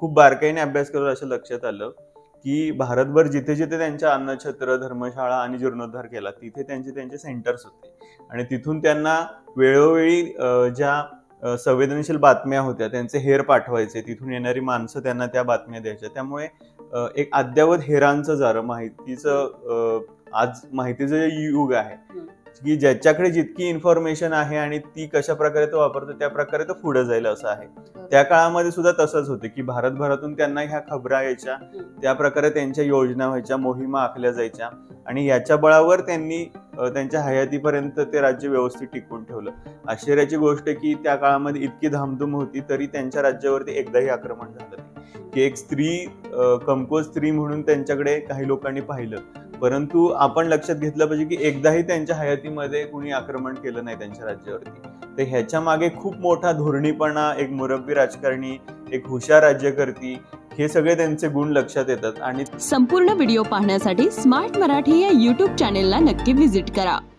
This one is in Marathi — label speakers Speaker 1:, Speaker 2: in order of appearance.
Speaker 1: खूप बारकाईने अभ्यास केला असं लक्षात आलं की भारतभर जिथे जिथे त्यांच्या अन्नछत्र, धर्मशाळा आणि जीर्णोद्धार केला तिथे त्यांचे सेंटर्स होते आणि तिथून त्यांना वेळोवेळी ज्या संवेदनशील बातम्या होत्या त्यांचे हेर पाठवायचे, तिथून येणारी माणसं त्यांना त्या बातम्या द्यायच्या. त्यामुळे एक अद्यावत हेरांचं जारं माहितीचं आज माहितीचं जे युग आहे की ज्याच्याकडे जितकी इन्फॉर्मेशन आहे आणि ती कशा प्रकारे तो वापरतो त्या प्रकारे तो पुढे जाईल असं आहे. त्या काळामध्ये सुद्धा तसंच होते की भारतभरातून त्यांना ह्या खबरा यायच्या, त्या प्रकारे त्यांच्या योजना व्हायच्या, मोहिमा आखल्या जायच्या आणि याच्या बळावर त्यांनी त्यांच्या हयातीपर्यंत ते राज्य व्यवस्थित टिकवून ठेवलं. आश्चर्याची गोष्ट की त्या काळामध्ये इतकी धामधूम होती तरी त्यांच्या राज्यावरती एकदाही आक्रमण झालं नाही. की एक स्त्री, कमकुवत स्त्री म्हणून त्यांच्याकडे काही लोकांनी पाहिलं, परंतु आपण लक्षात घेतलं पाहिजे की एकदाही त्यांच्या हयातीमध्ये कुणी आक्रमण केलं नाही त्यांच्या राज्यावरती. तर ह्याच्या मागे खूप मोठा धोरणीपणा, एक मुरब्बी राजकारणी, एक हुशार राज्यकर्ती, हे सगळे त्यांचे गुण लक्षात येतात. आणि
Speaker 2: संपूर्ण व्हिडिओ पाहण्यासाठी स्मार्ट मराठी या YouTube चॅनेलला नक्की व्हिजिट करा.